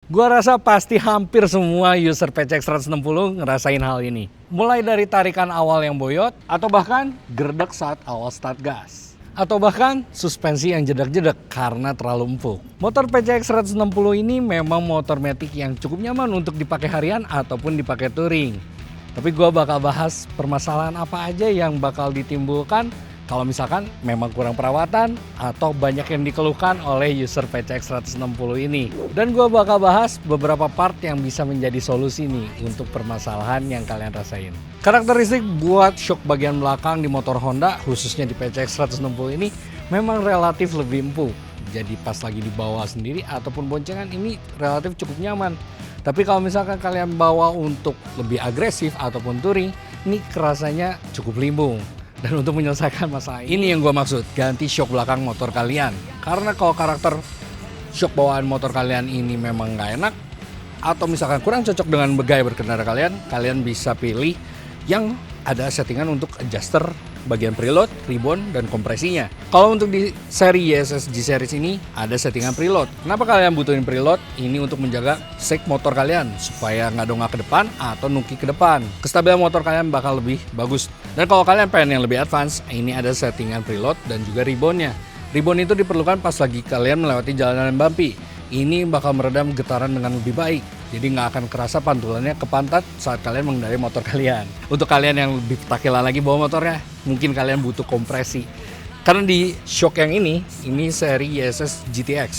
Gua rasa pasti hampir semua user PCX 160 ngerasain hal ini. Mulai dari tarikan awal yang boyot, atau bahkan gerdek saat awal start gas. Atau bahkan suspensi yang jedak-jedek karena terlalu empuk. Motor PCX 160 ini memang motor matic yang cukup nyaman untuk dipakai harian ataupun dipakai touring. Tapi gua bakal bahas permasalahan apa aja yang bakal ditimbulkan kalau misalkan memang kurang perawatan atau banyak yang dikeluhkan oleh user PCX 160 ini. Dan gue bakal bahas beberapa part yang bisa menjadi solusi nih untuk permasalahan yang kalian rasain. Karakteristik buat shock bagian belakang di motor Honda, khususnya di PCX 160 ini, memang relatif lebih empuk. Jadi pas lagi dibawa sendiri ataupun boncengan ini relatif cukup nyaman. Tapi kalau misalkan kalian bawa untuk lebih agresif ataupun touring, ini kerasanya cukup limbung. Dan untuk menyelesaikan masalah ini yang gue maksud, ganti shock belakang motor kalian. Karena kalau karakter shock bawaan motor kalian ini memang nggak enak, atau misalkan kurang cocok dengan gaya berkendara kalian, kalian bisa pilih yang ada settingan untuk adjuster bagian preload, ribbon, dan kompresinya. Kalau untuk di seri YSS G-Series ini ada settingan preload. Kenapa kalian butuhin preload? Ini untuk menjaga shake motor kalian supaya nggak dongak ke depan atau nuki ke depan. Kestabilan motor kalian bakal lebih bagus. Dan kalau kalian pengen yang lebih advance, ini ada settingan preload dan juga ribbonnya. Ribbon itu diperlukan pas lagi kalian melewati jalanan bumpy. Ini bakal meredam getaran dengan lebih baik. Jadi nggak akan kerasa pantulannya ke pantat saat kalian mengendarai motor kalian. Untuk kalian yang lebih petakilan lagi bawa motornya, mungkin kalian butuh kompresi. Karena di shock yang ini seri YSS GTX.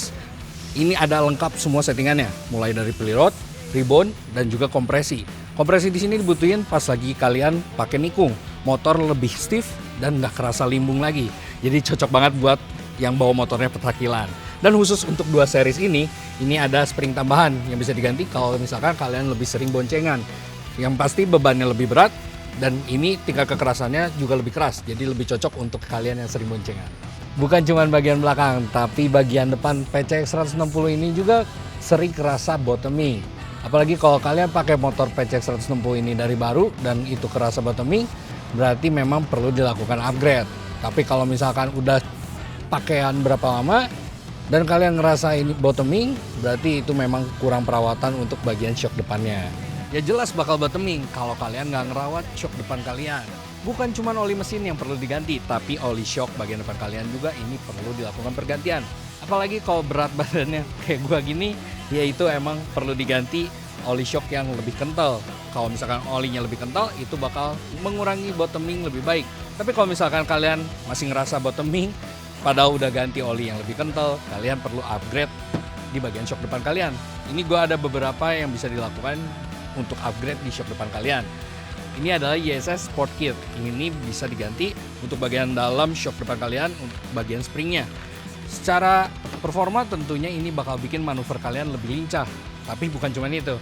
Ini ada lengkap semua settingannya, mulai dari preload, ribbon, dan juga kompresi. Kompresi di sini dibutuhin pas lagi kalian pakai nikung. Motor lebih stiff dan nggak kerasa limbung lagi. Jadi cocok banget buat yang bawa motornya petakilan. Dan khusus untuk dua series ini ada spring tambahan yang bisa diganti kalau misalkan kalian lebih sering boncengan. Yang pasti bebannya lebih berat dan ini tingkat kekerasannya juga lebih keras. Jadi lebih cocok untuk kalian yang sering boncengan. Bukan cuma bagian belakang, tapi bagian depan PCX 160 ini juga sering kerasa bottoming. Apalagi kalau kalian pakai motor PCX 160 ini dari baru dan itu kerasa bottoming, berarti memang perlu dilakukan upgrade. Tapi kalau misalkan udah pakaian berapa lama dan kalian ngerasa ini bottoming, berarti itu memang kurang perawatan untuk bagian shock depannya. Ya jelas bakal bottoming kalau kalian nggak ngerawat shock depan kalian. Bukan cuma oli mesin yang perlu diganti, tapi oli shock bagian depan kalian juga ini perlu dilakukan pergantian. Apalagi kalau berat badannya kayak gua gini, ya itu emang perlu diganti oli shock yang lebih kental. Kalau misalkan olinya lebih kental, itu bakal mengurangi bottoming lebih baik. Tapi kalau misalkan kalian masih ngerasa bottoming, padahal udah ganti oli yang lebih kental, kalian perlu upgrade di bagian shock depan kalian. Ini gue ada beberapa yang bisa dilakukan untuk upgrade di shock depan kalian. Ini adalah YSS Sport Kit. Ini bisa diganti untuk bagian dalam shock depan kalian, untuk bagian springnya. Secara performa tentunya ini bakal bikin manuver kalian lebih lincah. Tapi bukan cuma itu.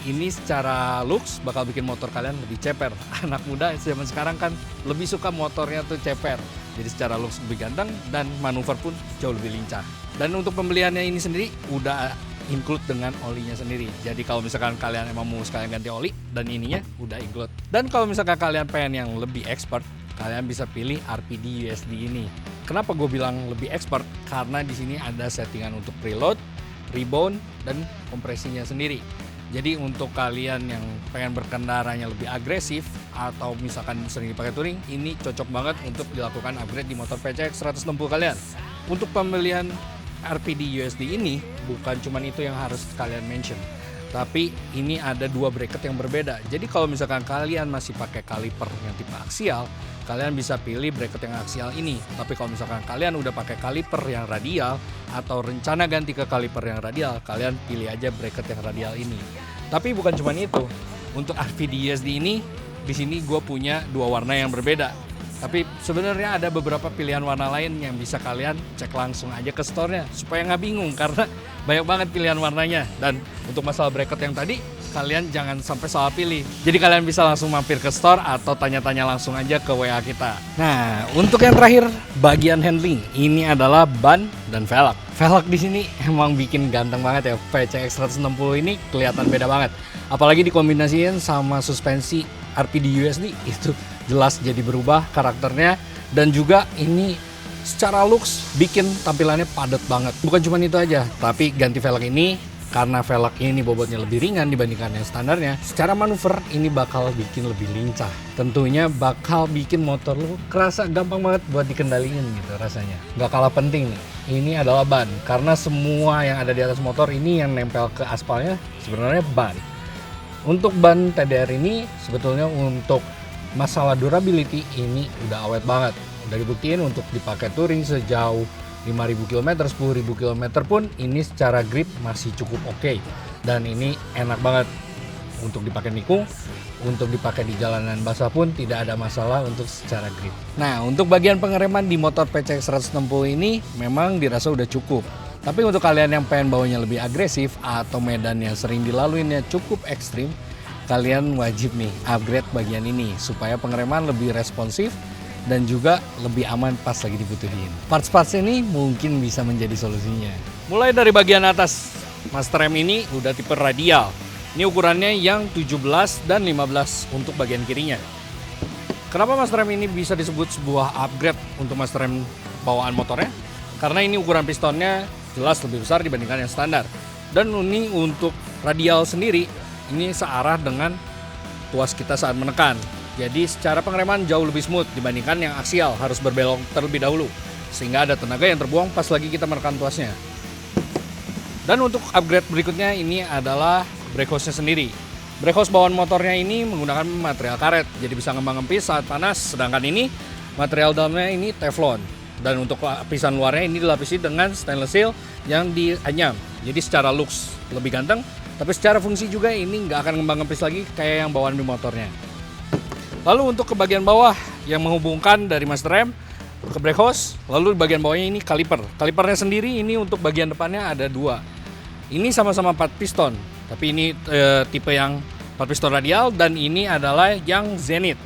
Ini secara looks bakal bikin motor kalian lebih ceper. Anak muda zaman sekarang kan lebih suka motornya tuh ceper. Jadi secara looks lebih ganteng dan manuver pun jauh lebih lincah. Dan untuk pembeliannya ini sendiri udah include dengan olinya sendiri. Jadi kalau misalkan kalian emang mau sekalian ganti oli dan ininya udah include. Dan kalau misalkan kalian pengen yang lebih expert, kalian bisa pilih RPD USD ini. Kenapa gue bilang lebih expert? Karena di sini ada settingan untuk preload, ribbon, dan kompresinya sendiri. Jadi untuk kalian yang pengen berkendaranya lebih agresif atau misalkan sering dipakai touring, ini cocok banget untuk dilakukan upgrade di motor PCX 160 kalian. Untuk pembelian RPD USD ini bukan cuma itu yang harus kalian mention, tapi ini ada dua bracket yang berbeda. Jadi kalau misalkan kalian masih pakai kaliper yang tipe aksial, kalian bisa pilih bracket yang aksial ini. Tapi kalau misalkan kalian udah pakai kaliper yang radial atau rencana ganti ke kaliper yang radial, kalian pilih aja bracket yang radial ini. Tapi bukan cuma itu. Untuk RPD USD ini, di sini gue punya dua warna yang berbeda. Tapi sebenarnya ada beberapa pilihan warna lain yang bisa kalian cek langsung aja ke store-nya supaya nggak bingung karena banyak banget pilihan warnanya. Dan untuk masalah bracket yang tadi, kalian jangan sampai salah pilih. Jadi kalian bisa langsung mampir ke store atau tanya-tanya langsung aja ke WA kita. Nah, untuk yang terakhir, bagian handling. Ini adalah ban dan velg. Velg di sini emang bikin ganteng banget ya. PCX 160 ini kelihatan beda banget. Apalagi dikombinasiin sama suspensi RPD USD, itu jelas jadi berubah karakternya. Dan juga ini secara looks bikin tampilannya padat banget. Bukan cuma itu aja, tapi ganti velg ini Karena velg ini bobotnya lebih ringan dibandingkan yang standarnya, secara manuver ini bakal bikin lebih lincah. Tentunya bakal bikin motor lu kerasa gampang banget buat dikendaliin gitu rasanya. Gak kalah penting nih, ini adalah ban. Karena semua yang ada di atas motor ini yang nempel ke aspalnya sebenarnya ban. Untuk ban TDR ini sebetulnya untuk masalah durability ini udah awet banget. Udah dibuktiin untuk dipakai touring sejauh 5.000 km, 10.000 km pun ini secara grip masih cukup oke. Dan ini enak banget untuk dipakai nikung, untuk dipakai di jalanan basah pun tidak ada masalah untuk secara grip. Nah, untuk bagian pengereman di motor PCX 160 ini memang dirasa udah cukup. Tapi untuk kalian yang pengen bawanya lebih agresif atau medan yang sering dilaluinnya cukup ekstrim, kalian wajib nih upgrade bagian ini supaya pengereman lebih responsif dan juga lebih aman pas lagi dibutuhin. Parts-parts ini mungkin bisa menjadi solusinya. Mulai dari bagian atas, master rem ini udah tipe radial. Ini ukurannya yang 17 dan 15 untuk bagian kirinya. Kenapa master rem ini bisa disebut sebuah upgrade untuk master rem bawaan motornya? Karena ini ukuran pistonnya jelas lebih besar dibandingkan yang standar. Dan ini untuk radial sendiri, ini searah dengan tuas kita saat menekan. Jadi secara pengereman jauh lebih smooth dibandingkan yang aksial harus berbelok terlebih dahulu. Sehingga ada tenaga yang terbuang pas lagi kita menekan tuasnya. Dan untuk upgrade berikutnya ini adalah brake hose-nya sendiri. Brake hose bawaan motornya ini menggunakan material karet. Jadi bisa ngembang-ngempis saat panas. Sedangkan ini material dalamnya ini teflon. Dan untuk lapisan luarnya ini dilapisi dengan stainless steel yang dianyam. Jadi secara looks lebih ganteng. Tapi secara fungsi juga ini nggak akan ngembang-ngempis lagi kayak yang bawaan di motornya. Lalu untuk ke bagian bawah yang menghubungkan dari master rem ke brake hose, lalu di bagian bawahnya ini kaliper. Kalipernya sendiri ini untuk bagian depannya ada 2. Ini sama-sama 4 piston, tapi ini tipe yang 4 piston radial dan ini adalah yang Zenith.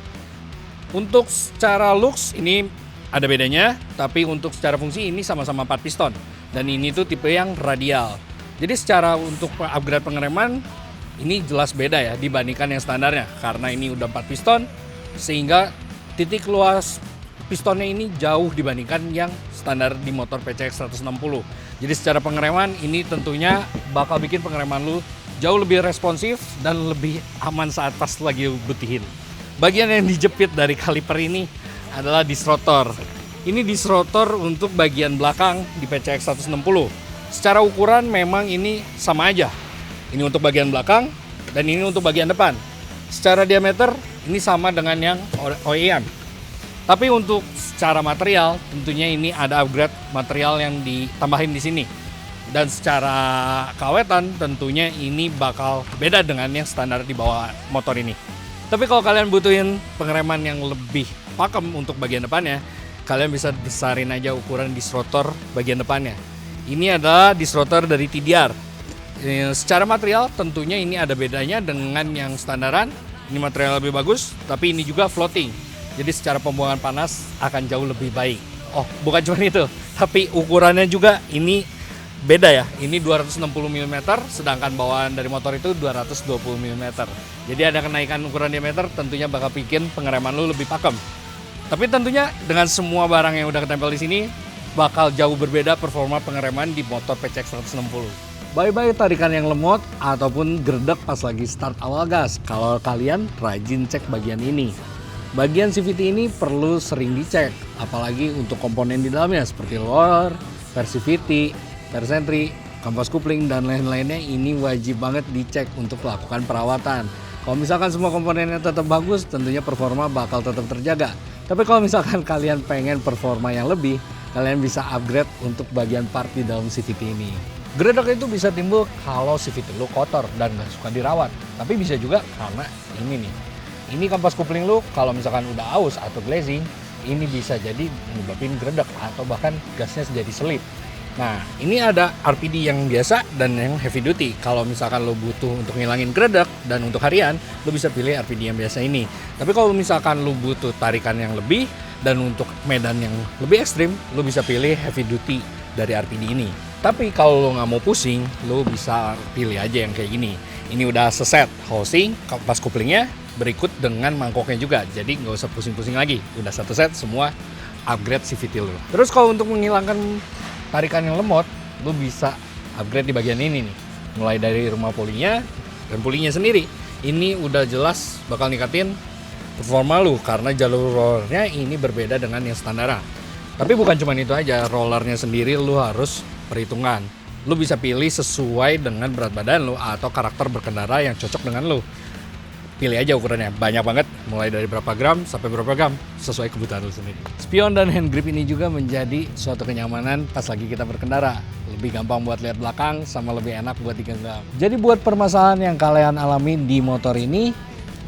Untuk secara looks ini ada bedanya, tapi untuk secara fungsi ini sama-sama 4 piston dan ini tuh tipe yang radial. Jadi secara untuk upgrade pengereman ini jelas beda ya dibandingkan yang standarnya karena ini udah 4 piston. Sehingga titik luas pistonnya ini jauh dibandingkan yang standar di motor PCX 160. Jadi secara pengereman ini tentunya bakal bikin pengereman lu jauh lebih responsif dan lebih aman saat pas lagi butihin. Bagian yang dijepit dari kaliper ini adalah disc rotor. Ini disc rotor untuk bagian belakang di PCX 160. Secara ukuran memang ini sama aja. Ini untuk bagian belakang dan ini untuk bagian depan. Secara diameter ini sama dengan yang OEM. Tapi untuk secara material tentunya ini ada upgrade material yang ditambahin di sini. Dan secara keawetan tentunya ini bakal beda dengan yang standar di bawah motor ini. Tapi kalau kalian butuhin pengereman yang lebih pakem untuk bagian depannya, kalian bisa besarin aja ukuran disc rotor bagian depannya. Ini adalah disc rotor dari TDR. Secara material tentunya ini ada bedanya dengan yang standaran. Ini material lebih bagus, tapi ini juga floating. Jadi secara pembuangan panas akan jauh lebih baik. Oh, bukan cuma itu, tapi ukurannya juga ini beda ya. Ini 260 mm, sedangkan bawaan dari motor itu 220 mm. Jadi ada kenaikan ukuran diameter, tentunya bakal bikin pengereman lu lebih pakem. Tapi tentunya dengan semua barang yang udah ketempel di sini, bakal jauh berbeda performa pengereman di motor PCX 160. Bye-bye tarikan yang lemot ataupun gerdek pas lagi start awal gas kalau kalian rajin cek bagian ini. Bagian CVT ini perlu sering dicek, apalagi untuk komponen di dalamnya seperti lower, versi VT, persentri, kampas kupling, dan lain-lainnya ini wajib banget dicek untuk melakukan perawatan. Kalau misalkan semua komponennya tetap bagus, tentunya performa bakal tetap terjaga. Tapi kalau misalkan kalian pengen performa yang lebih, kalian bisa upgrade untuk bagian part di dalam CVT ini. Gredek itu bisa timbul kalau CVT lu kotor dan nggak suka dirawat. Tapi bisa juga karena ini nih. Ini kampas kupling lu kalau misalkan udah aus atau glazing, ini bisa jadi menyebabkan gredek atau bahkan gasnya jadi selip. Nah, ini ada RPD yang biasa dan yang heavy duty. Kalau misalkan lo butuh untuk ngilangin gredek dan untuk harian, lo bisa pilih RPD yang biasa ini. Tapi kalau misalkan lo butuh tarikan yang lebih dan untuk medan yang lebih ekstrim, lo bisa pilih heavy duty dari RPD ini. Tapi kalau lo nggak mau pusing, lo bisa pilih aja yang kayak gini. Ini udah seset housing, kampas kuplingnya, berikut dengan mangkoknya juga. Jadi nggak usah pusing-pusing lagi. Udah satu set, semua upgrade CVT lo. Terus kalau untuk menghilangkan tarikan yang lemot, lo bisa upgrade di bagian ini nih. mulai dari rumah polinya dan polinya sendiri. Ini udah jelas bakal ningkatin performa lu karena jalur rollernya ini berbeda dengan yang standar. Tapi bukan cuma itu aja, rollernya sendiri lu harus perhitungan. Lu bisa pilih sesuai dengan berat badan lu atau karakter berkendara yang cocok dengan lu. Pilih aja ukurannya, banyak banget, mulai dari berapa gram sampai berapa gram, sesuai kebutuhan lu sendiri. Spion dan hand grip ini juga menjadi suatu kenyamanan pas lagi kita berkendara. Lebih gampang buat lihat belakang, sama lebih enak buat digenggam. Jadi buat permasalahan yang kalian alami di motor ini,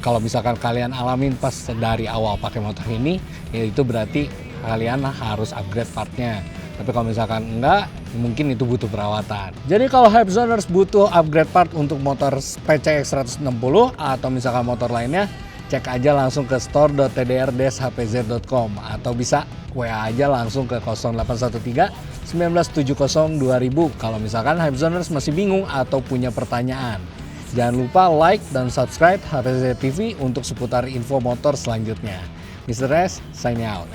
kalau misalkan kalian alamin pas dari awal pakai motor ini, ya itu berarti kalian harus upgrade partnya. Tapi kalau misalkan enggak, mungkin itu butuh perawatan. Jadi kalau Hypezoners butuh upgrade part untuk motor PCX 160 atau misalkan motor lainnya, cek aja langsung ke store.tdr-hpz.com atau bisa WA aja langsung ke 0813 1970 2000 kalau misalkan Hypezoners masih bingung atau punya pertanyaan. Jangan lupa like dan subscribe HPZ TV untuk seputar info motor selanjutnya. Mr. S, signing out.